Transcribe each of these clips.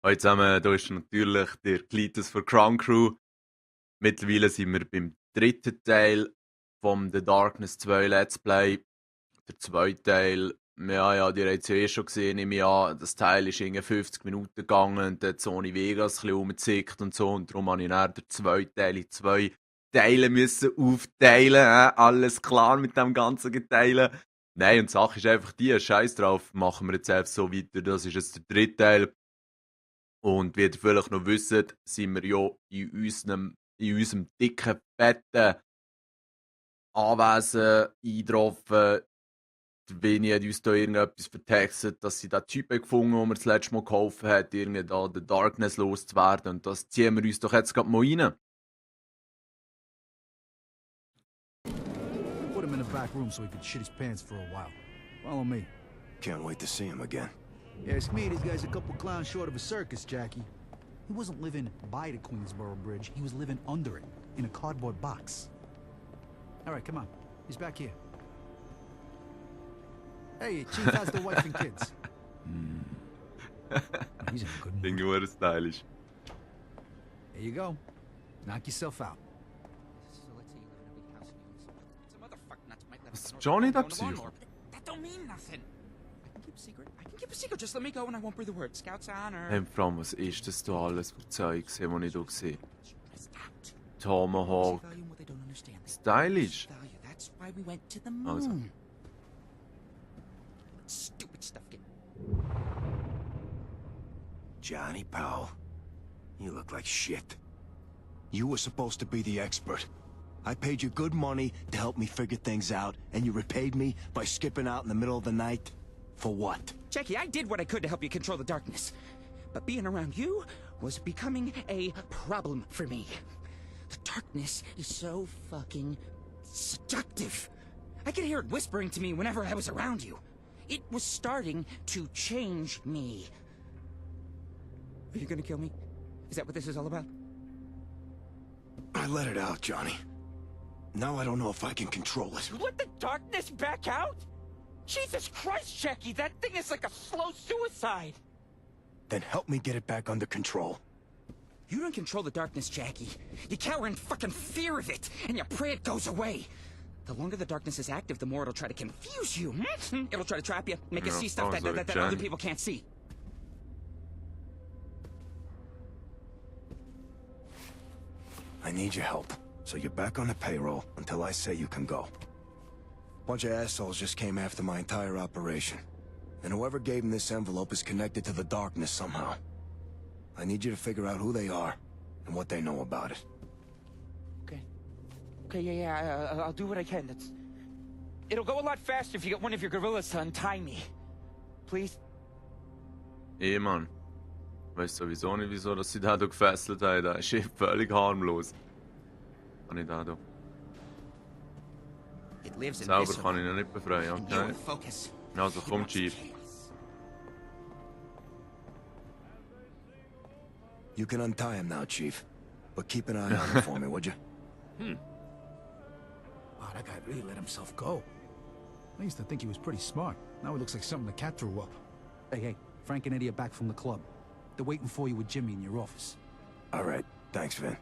Hallo zusammen, hier ist natürlich der Cletus von Crown Crew. Mittlerweile sind wir beim dritten Teil vom The Darkness 2 Let's Play. Der zweite Teil, ja, die habt es ja schon gesehen, nehme ich an. Das Teil ist irgendwie 50 Minuten gegangen und dann hat Sony Vegas ein bisschen rumgezickt und so. Und darum habe ich dann den zweiten Teil in zwei Teile müssen aufteilen. Alles klar mit dem ganzen Geteilen. Nein, und die Sache ist einfach die, scheiß drauf, machen wir jetzt einfach so weiter. Das ist jetzt der dritte Teil. Und wie ihr vielleicht noch wisst, sind wir ja in unserem dicken, fetten Anwesen eingetroffen. Der Vinny hat uns da irgendetwas vertextet, dass sie den Typen gefunden haben, den wir das letzte Mal geholfen hat, irgendwie da The Darkness loszuwerden. Und das ziehen wir uns doch jetzt gerade mal rein. Put him in a back room so he could shit his pants for a while. Follow me. Can't wait to see him again. Ask me, this guy's a couple clowns short of a circus, Jackie. He wasn't living by the Queensboro Bridge, he was living under it, in a cardboard box. Alright, come on. He's back here. Hey, Chief has the wife and kids. Oh, he's in a good Den mood. nur stylisch. There you go. Knock yourself out. Was Johnny da Psycho? That don't mean nothing. I can keep a secret. I can keep a secret. Just let me go and I won't breathe a word. Scouts honor. Hey, vor allem, was ist das da alles für Zeug, das ich hier gesehen habe? Stressed out. Tomahawk. They value what they don't understand. Stylisch. Value. That's why we went to the moon. Also. Stupid stuff. Johnny Powell, you look like shit. You were supposed to be the expert. I paid you good money to help me figure things out, and you repaid me by skipping out in the middle of the night? For what? Jackie, I did what I could to help you control the darkness. But being around you was becoming a problem for me. The darkness is so fucking seductive. I could hear it whispering to me whenever I was around you. It was starting to change me. Are you gonna kill me? Is that what this is all about? I let it out, Johnny. Now I don't know if I can control it. Let the darkness back out? Jesus Christ, Jackie, that thing is like a slow suicide. Then help me get it back under control. You don't control the darkness, Jackie. You cower in fucking fear of it, and you pray it goes away. The longer the darkness is active, the more it'll try to confuse you. It'll try to trap you, make you see stuff that other people can't see. I need your help, so you're back on the payroll until I say you can go. Bunch of assholes just came after my entire operation. And whoever gave them this envelope is connected to the darkness somehow. I need you to figure out who they are and what they know about it. Okay, yeah, I'll do what I can. It'll go a lot faster if you get one of your gorillas to untie me. Please? Mann. Ich weiß sowieso nicht, wieso dass sie da gefesselt haben. Das ist völlig harmlos. Kann ich da da? It lives in Selber kann ich ihn nicht befreien, You okay? will focus. Also komm, Chief. You can untie him now, Chief. But keep an eye on him for me, would you? Wow, that guy really let himself go. I used to think he was pretty smart. Now he looks like something the cat threw up. Hey, Frank and Eddie are back from the club. They're waiting for you with Jimmy in your office. All right. Thanks, Vin.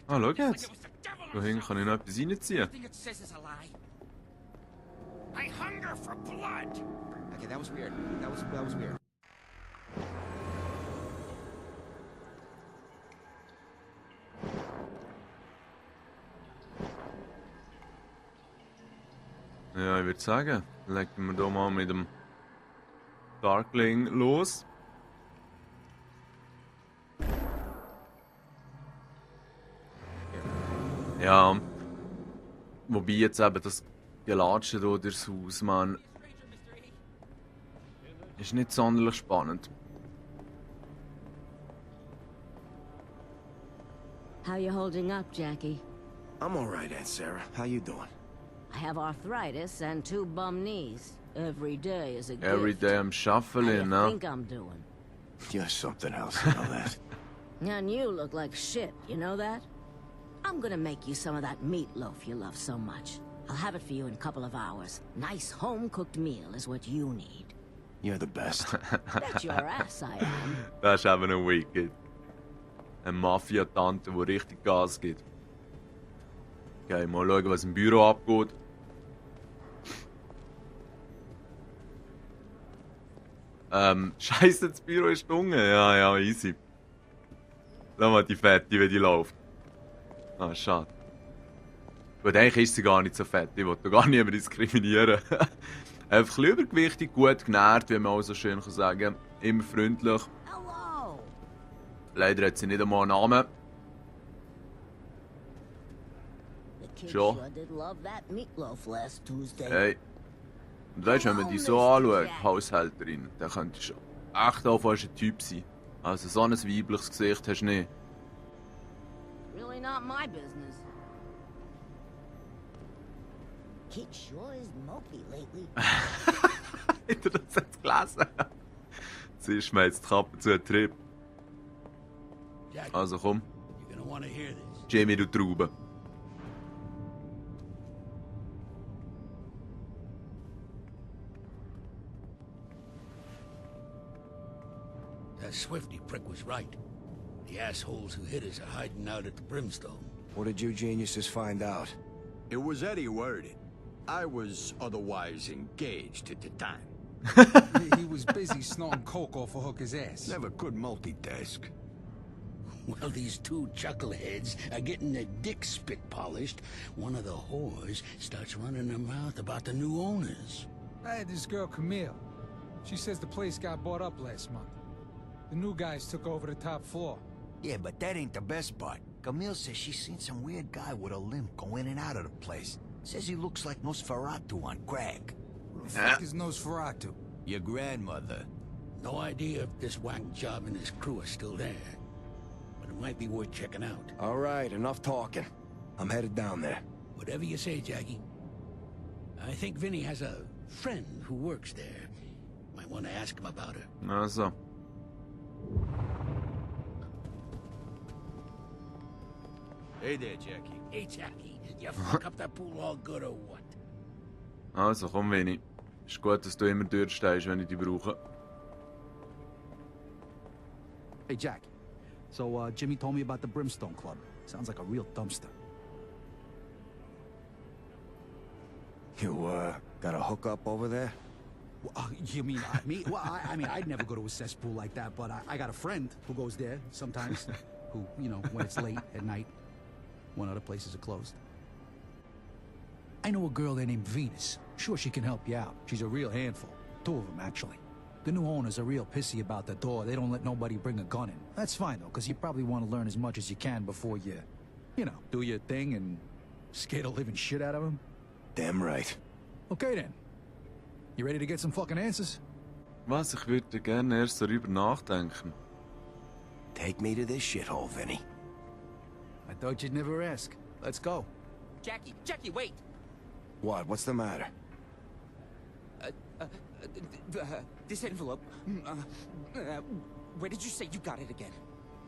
Ah, schau jetzt. Da hinten kann ich noch etwas reinziehen. Everything it says is a lie. I hunger for blood. Okay, that was weird. That was weird. Ja, ich würde sagen, legen wir hier mal mit dem Darkling los. Ja, wobei jetzt eben das Gelatsche hier durchs Haus, man, ist nicht sonderlich spannend. How you holding up, Jackie? I'm all right, Aunt Sarah. How you doing? I have arthritis and 2 bum knees. Every day is a gift. Every day I'm How do shuffling, you now. think I'm doing? You're something else, I know that. And you look like shit, you know that? I'm gonna make you some of that meatloaf you love so much. I'll have it for you in a couple of hours. Nice home-cooked meal is what you need. You're the best. Bet your ass I am. Das ist eben ein Wicked. Eine Mafia-Tante, die richtig Gas gibt. Okay, mal schauen, was im Büro abgeht. Scheiße, das Büro ist dunkel. Ja, easy. Lass mal die Fette, wie die läuft. Ah, schade. Gut, eigentlich ist sie gar nicht so fett. Ich wollte gar niemanden diskriminieren. Einfach übergewichtig, gut genährt, wie man auch so schön sagen kann. Immer freundlich. Hello. Leider hat sie nicht einmal einen Namen. The kid Sure. sure did love that meatloaf last Tuesday. Hey. Und weißt du, wenn man die so anschaut, Haushälterin, dann könnte schon echt auch fast ein Typ sein. Also so ein weibliches Gesicht hast du nicht. Really not my business. Kid sure is mopey lately. Hat er das jetzt gelesen? Sie ist mir jetzt die Kappe zu einem Trip. Jackie, Also komm, you're gonna want to hear this. Jimmy, du Traube. That Swifty prick was right. The assholes who hit us are hiding out at the Brimstone. What did you geniuses find out? It was Eddie who heard it. I was otherwise engaged at the time. He was busy snorting coke off of Hooker's ass. Never could multitask. Well, these two chuckleheads are getting their dicks spit polished. One of the whores starts running her mouth about the new owners. I had this girl, Camille. She says the place got bought up last month. The new guys took over the top floor. Yeah, but that ain't the best part. Camille says she's seen some weird guy with a limp go in and out of the place. Says he looks like Nosferatu on crack. Who the fuck is Nosferatu? Your grandmother. No idea if this whack job and his crew are still there. But it might be worth checking out. All right, enough talking. I'm headed down there. Whatever you say, Jackie. I think Vinny has a friend who works there. Might want to ask him about her. Also. Hey there, Jackie. Hey, Jackie, you fuck up that pool all good or what? Also, komm, Winnie. Ist gut, dass du immer durchstehst, wenn ich dich brauche. Hey, Jack. So, Jimmy told me about the Brimstone Club. Sounds like a real dumpster. You, got a hookup over there? You mean me? Well, I mean, I'd never go to a cesspool like that, but I got a friend who goes there sometimes. Who, you know, when it's late at night, when other places are closed. I know a girl there named Venus. Sure, she can help you out. She's a real handful. Two of them, actually. The new owners are real pissy about the door. They don't let nobody bring a gun in. That's fine, though, because you probably want to learn as much as you can before you know, do your thing and scare the living shit out of them. Damn right. Okay, then. You ready to get some fucking answers? Was? Ich würde gerne erst darüber nachdenken. Take me to this shithole, Vinny. I thought you'd never ask. Let's go. Jackie, wait! What? What's the matter? This envelope. Where did you say you got it again?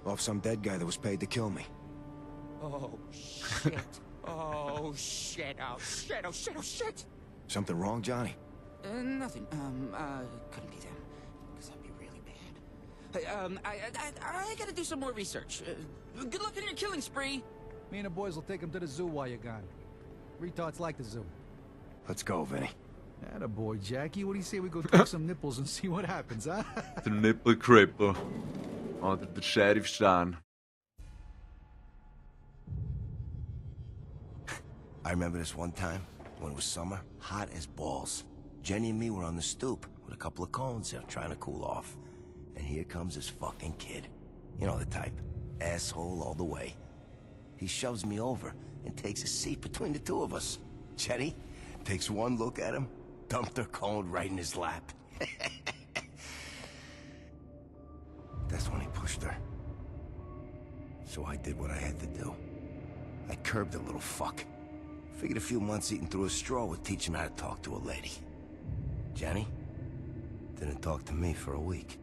Off some dead guy that was paid to kill me. Oh, shit. Oh, shit. Oh, shit. Oh, shit. Oh, shit. Something wrong, Johnny? Nothing. Couldn't be them. Because that'd be really bad. I gotta do some more research. Good luck on your killing spree. Me and the boys will take him to the zoo while you're gone. Retards like the zoo. Let's go, Vinny. Attaboy, Jackie. What do you say we go take some nipples and see what happens, huh? Der Nippelcripper. Oder der Sheriffstern. I remember this one time, when it was summer, hot as balls. Jenny and me were on the stoop with a couple of cones there, trying to cool off. And here comes this fucking kid. You know the type. Asshole all the way. He shoves me over and takes a seat between the two of us. Jenny takes one look at him, dumped her cone right in his lap. That's when he pushed her. So I did what I had to do. I curbed the little fuck. Figured a few months eating through a straw would teach him how to talk to a lady. Jenny didn't talk to me for a week.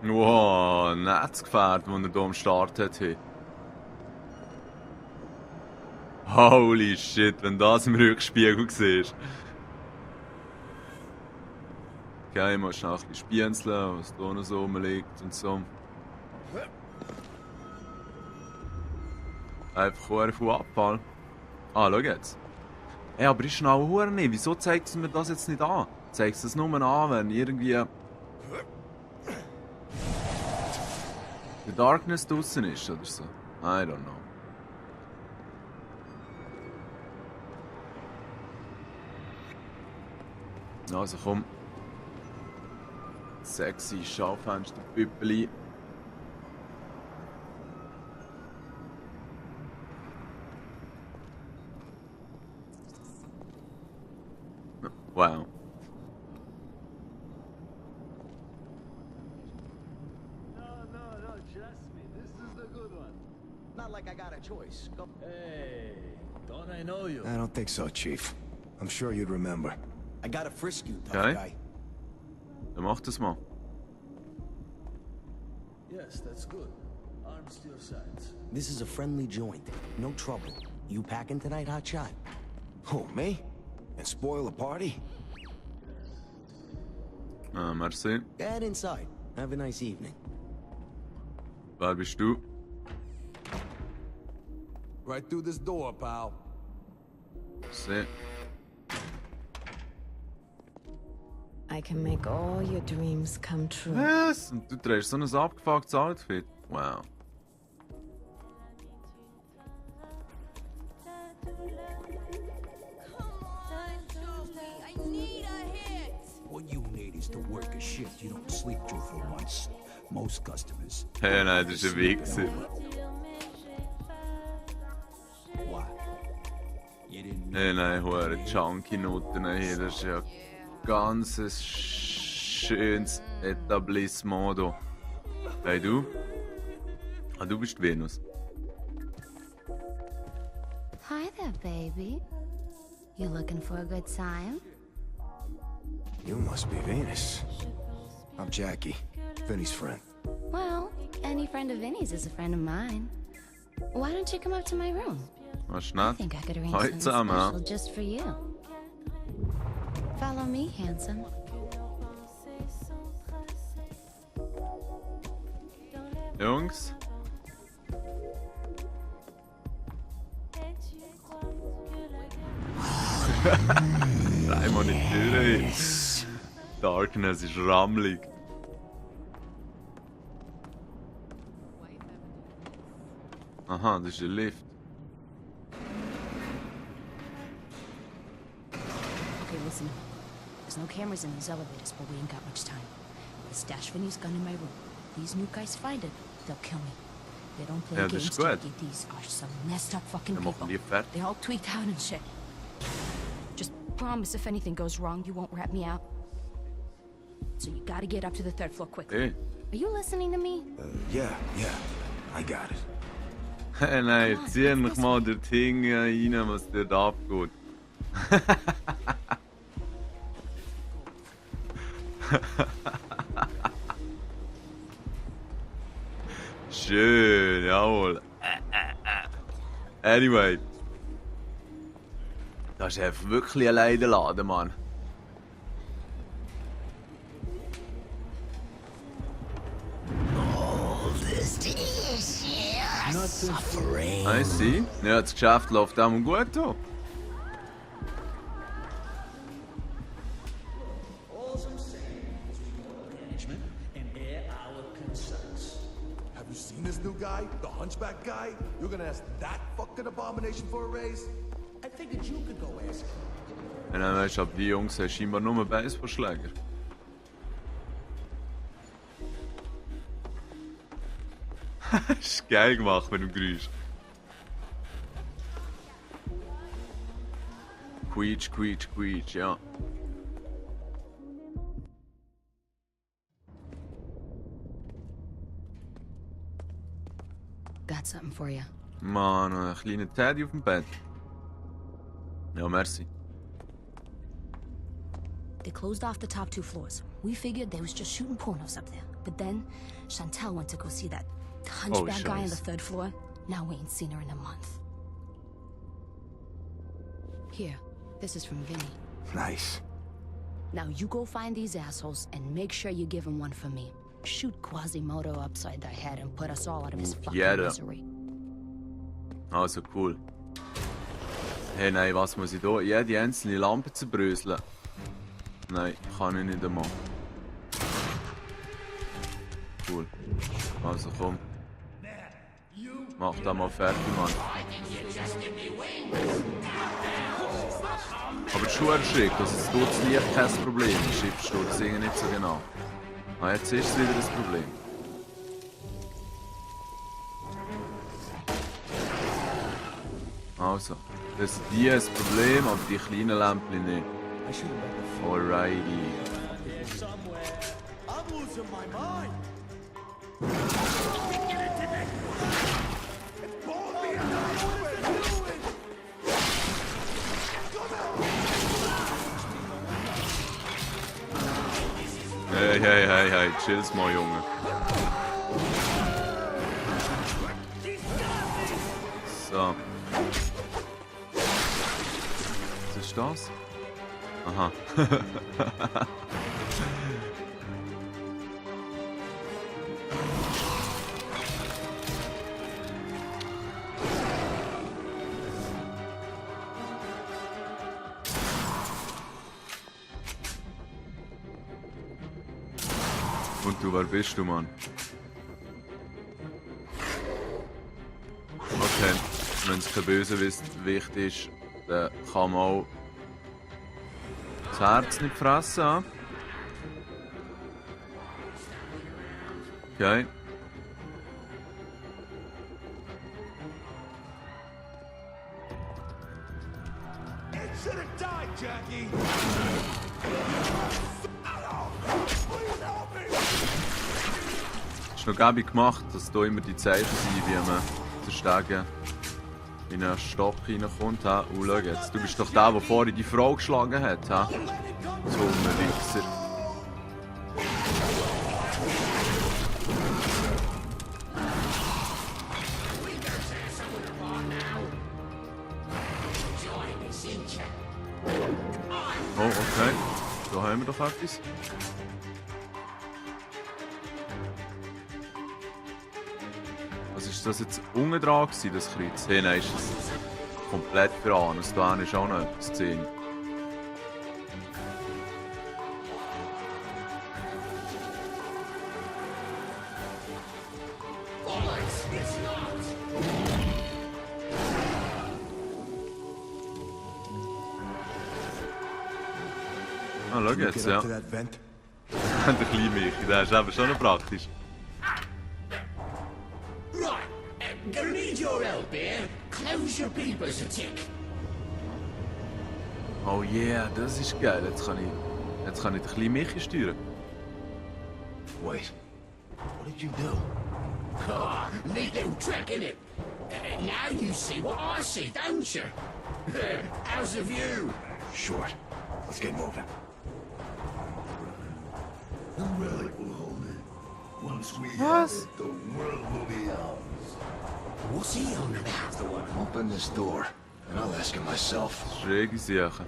Wow, ein Netzgefährt, das er hier am Start hat. Hey. Holy shit, wenn das im Rückspiegel siehst. Okay, ich muss schnell ein bisschen spienzeln, was da noch so rumliegt und so. Einfach viel Abfall. Ah, schau jetzt. Hey, aber ist schnell hure nicht. Wieso zeigt es mir das jetzt nicht an? Zeigt es nur an, wenn irgendwie die Darkness draussen ist oder so. I don't know. Also komm. Sexy Schaufensterpüppeli. Wow. No, trust me. This is the good one. Not like I got a choice. Go. Hey, don't I know you? I don't think so, Chief. I'm sure you'd remember. I gotta frisk you, tough Okay. guy. Dann mach das mal. Yes, that's good. Arms to your sides. This is a friendly joint. No trouble. You packing tonight, hotshot? Who, me? And spoil a party? Ah, merci. Get inside. Have a nice evening. Wer bist du? Right through this door, pal. See. I can make all your dreams come true. Was? Und du trägst so ein abgefucktes Outfit? Wow. What you need is to work a shift you don't sleep through for once. Most customers. Hey, nein, das ist ein Wichser. Why? You didn't Hey, nein, hohe Junkie-Noten hier. Das ist ja ganz ein schönes Etablissement hier. Hey, du? Ah, du bist Venus. Hi there, baby. You looking for a good time? You must be Venus. I'm Jackie, Vinny's friend. Well, any friend of Vinny's is a friend of mine. Why don't you come up to my room? Was I nett? think I could arrange Heute something zusammen, special just for you. Follow me, handsome. Jungs? Dreimal in die Tür hin. Darkness ist rammelig. Aha, das ist der Lift. Okay, listen. There's no cameras in these elevators, but we ain't got much time. I stashed Vinny's gun in my room. These new guys find it, they'll kill me. They don't play Ja, das games, ist gut. Jackie. These are some messed up fucking Dann people. machen die fertig. They all tweaked out and shit. Just promise if anything goes wrong, you won't rat me out. So you gotta get up to the third floor quick. Hey. Are you listening to me? Yeah, I got it. Hey, nein, zieh mich mal dorthin rein, was dort abgeht. Schön, jawohl. Anyway. Das ist einfach wirklich ein Leidenladen, Mann. I see. Ja, das Geschäft läuft auch gut hier. Have you seen this new guy? The hunchback guy? You're gonna ask that fucking abomination for a raise? I figured you could go ask him. Ja, nein, weißt du, aber die Jungs haben scheinbar nur Baseballschläger. Das ist geil gemacht mit dem Geräusch. Quietsch, quietsch, quietsch, ja. Got something for you. Mann, ein kleiner Teddy auf dem Bett. Ja, merci. They closed off the top 2 floors. We figured they was just shooting pornos up there. But then, Chantel went to go see that hunchback guy on the 3rd floor. Now we ain't seen her in a month. Here, this is from Vinny. Nice. Now you go find these assholes and make sure you give them one for me. Shoot Quasimodo upside the head and put us all out of his fucking misery. Also cool. Hey, nein, was muss ich da? Jede einzelne Lampe zerbröseln? Nein, kann ich nicht einmal. Cool. Also komm. Mach da mal fertig, Mann. Aber schon erschreckt, dass es dort das Licht kein Problem ist. Ich verstehe das irgendwie nicht so genau. Ah, jetzt ist es wieder das Problem. Also, das ist die ein Problem, aber die kleinen Lämpchen nicht. Alrighty. Hey, chill's mal, Junge. So. Was ist das? Aha. Und du, wer bist du, Mann? Okay, wenn es kein Bösewicht ist, dann kann man auch das Herz nicht fressen. Ja? Okay. Ist noch gäbig gemacht, dass hier immer die Zeichen sind, wie man der Stege in einen Stock reinkommt. Schau jetzt, du bist doch der vorhin die Frau geschlagen hat. So ein Wichser. Oh, okay. Da haben wir doch etwas. Was ist das jetzt unten dran gewesen, das Kreuz? Hey, nein, ist das komplett voran. Da ist auch noch etwas zu sehen. Ah, schau jetzt, ja. Der kleine Michi, der ist eben schon noch praktisch. Gonna need your help here. Close your peepers a tick. Oh yeah, das ist geil. Jetzt kann ich den kleinen Michi steuern. Wait, what did you do? Oh, neat little trick, innit? Now you see what I see, don't you? How's the view? Short. Let's get moving. The relic will hold it. Once we What? have it, the world will be ours. What's he on about? Open this door, and I'll ask him myself. Schräge Sache.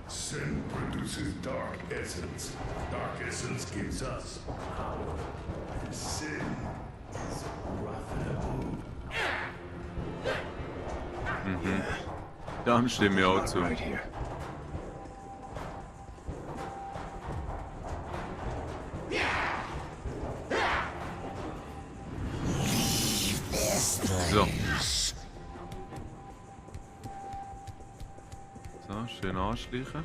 Sin produces dark essence. Dark essence gives us power. And sin is profitable. Mhm. Dem stimme ich auch zu. Right here. So. So, schön anschleichen.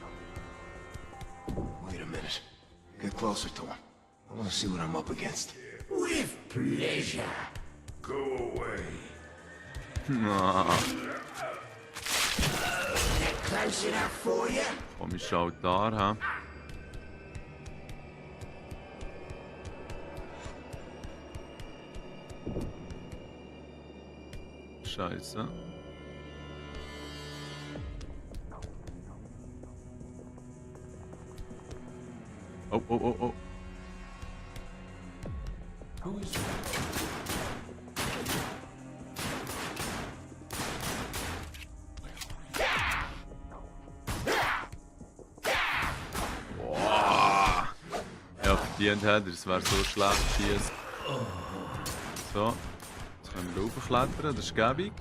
Wait a minute. Get closer to him. I want to see what I'm up against. With pleasure. Go away. Ah, Close enough for you? komischer Altar, hä? Scheiße. Oh, oh, oh, oh. Boah. Ja, verdient hat er, es wäre so schlecht schießt. So. Jetzt können wir raufklettern, das ist gäbig.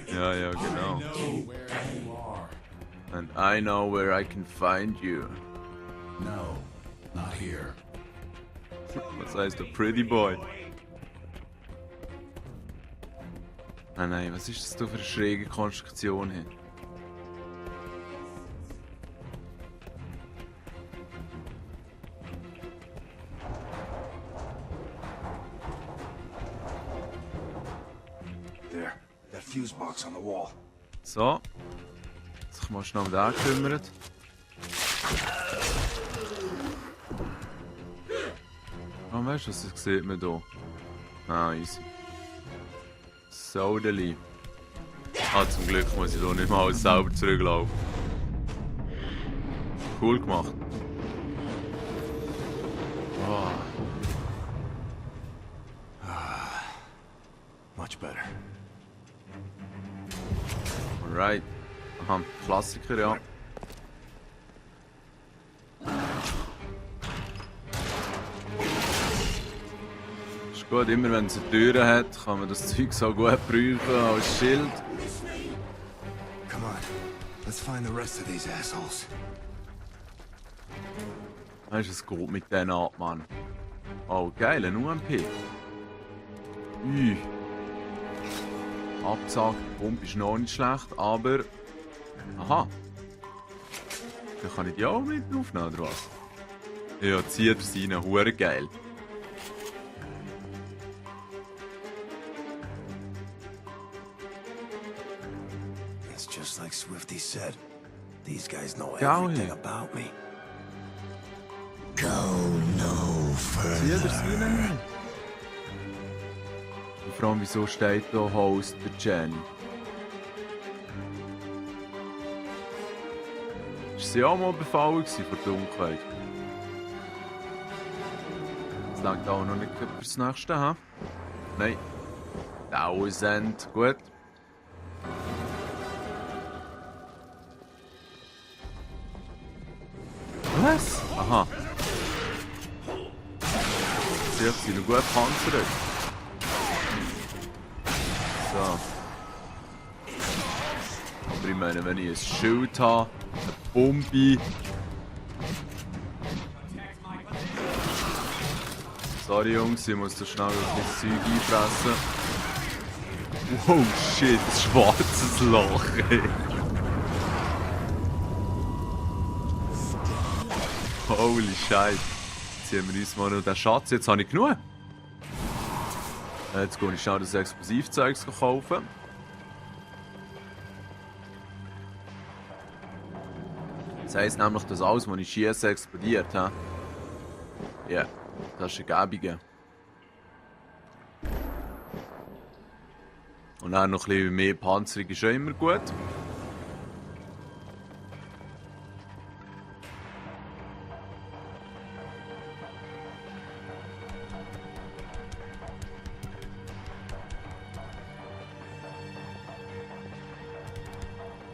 Ja, ja, genau. And I know where I can find you. No, not here. Was heißt der Pretty Boy? Ah nein, was ist das da für eine schräge Konstruktion hier? There, that fuse box on the wall. So. Jetzt mal schnell um den gekümmert. Oh, weißt du, was sieht man hier? Ah, easy. Sodeli. Ah, zum Glück muss ich hier nicht mal alles selber zurücklaufen. Cool gemacht. Oh. Much better. Alright. Aha, Klassiker, ja. Ist gut, immer wenn es eine Tür hat, kann man das Zeug so gut brauchen als Schild. Come on, let's find the rest of these assholes. Weißt du, es geht mit denen ab, Mann. Oh, geil, ein UMP. Abgesagt, die Pumpe ist noch nicht schlecht, aber... Aha. Dann kann ich die auch mit aufnehmen, oder was? Ja, zieht er rein, hure geil. It's just like Swifty said. These guys know Geil. everything about me. Go no Zieht er rein? Und vor allem, wieso steht da Host der Jenny? Ist sie auch mal befallen vor der Dunkelheit? Das langt auch noch nicht fürs nächste, hä? Nein. 1000, gut. Was? Aha. Sie sind noch gut gepanzert. So. Aber ich meine, wenn ich ein Schild habe, eine Bombe. Sorry Jungs, ich muss da schnell ein bisschen Zeug einfressen. Wow, shit, ein schwarzes Loch, ey. Holy Scheiße. Jetzt ziehen wir uns mal noch den Schatz. Jetzt habe ich genug. Jetzt gehe ich schnell das Explosivzeug kaufen. Das heisst nämlich, dass alles, was ich schiesse, explodiert. Ja, yeah, das ist ein gäbiger. Und dann noch ein bisschen mehr Panzerung ist schon immer gut.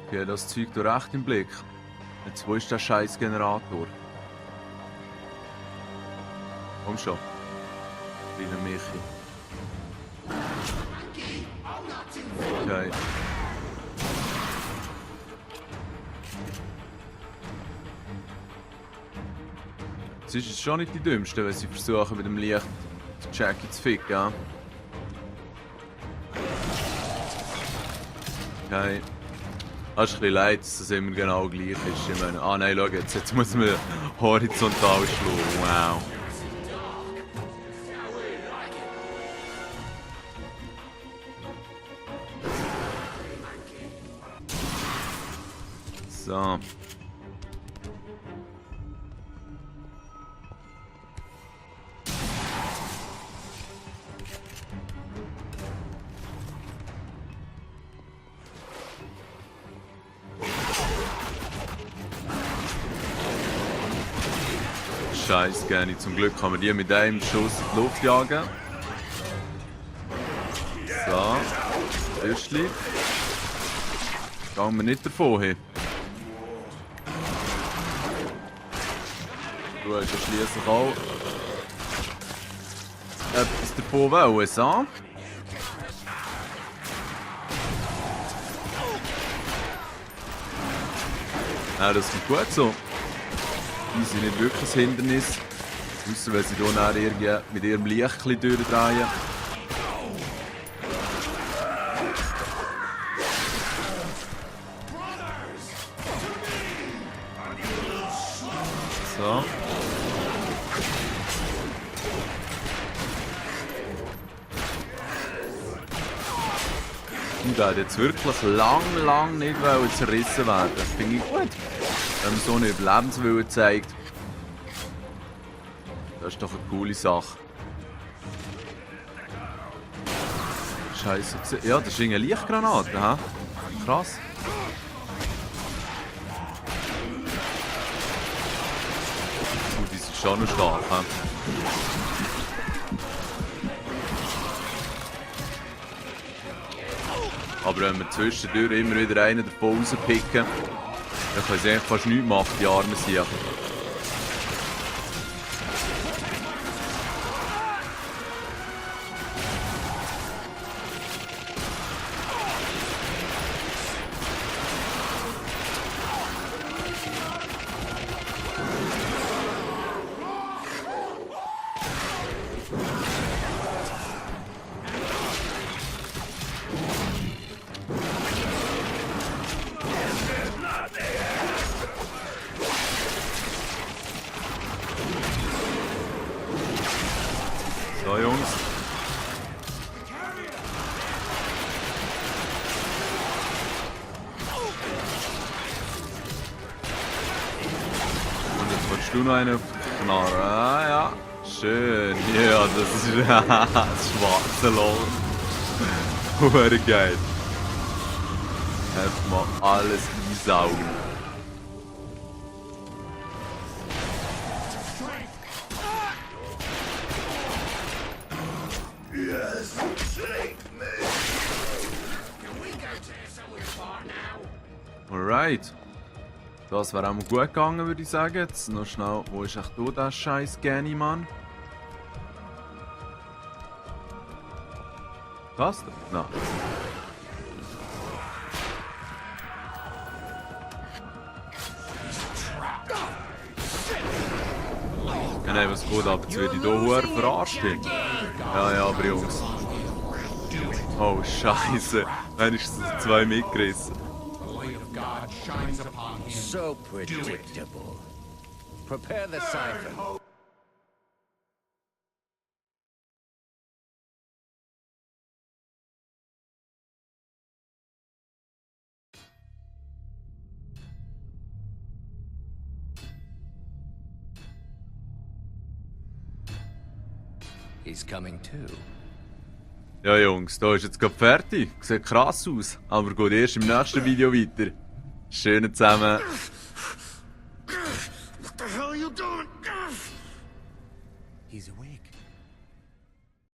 Okay, das Zeug da recht im Blick. Jetzt, wo ist der scheiß Generator? Komm schon. Kleiner Michi. Okay. Es ist jetzt schon nicht die dümmste, wenn sie versuchen, mit dem Licht die Jackie zu ficken. Ja? Okay. Das ist ein bisschen leid, dass das immer genau gleich ist. Ich meine, ah nein, schau jetzt muss man horizontal schlagen. Wow. So. Scheiß gerne. Zum Glück kann man die mit einem Schuss in die Luft jagen. So. Würstchen. Gehen wir nicht davon hin. Du hast ja schliesslich auch etwas davon wollen, so. Ja, das ist gut so. Die sind nicht wirklich ein Hindernis. Ausser wenn sie hier nachher irgendwie mit ihrem Licht durchdrehen. So. Und der hat jetzt wirklich lang nicht zerrissen werden. Das finde ich gut. Wenn man so eine Überlebenswille zeigt. Das ist doch eine coole Sache. Scheiße. Ja, das ist eine Lichtgranate, hä? Krass. Die sind schon noch stark, hä? Aber wenn wir zwischendurch immer wieder einen davon rauspicken, dann können sie eigentlich fast nichts machen, die armen Siechen. So, Jungs. Und jetzt willst du noch einen auf die Knarre. Ah, ja. Schön. Ja, das ist das schwarze Loch. Hure geil. Einfach mal alles einsaugen. Alright. Das wäre auch mal gut gegangen, würde ich sagen. Jetzt noch schnell, wo ist echt hier der scheiß Gani, Mann? Das da? Nein. Ja, nein, was geht ab? Jetzt werde ich hier verarscht. Ja, aber Jungs. Oh, Scheiße. Wenigstens 2 mitgerissen. So predictable. Prepare the siphon. He's coming too. Ja, Jungs, da ist jetzt gerade fertig. Sieht krass aus. Aber geht erst im nächsten Video weiter. Schön zusammen. What the hell are you doing? He's awake.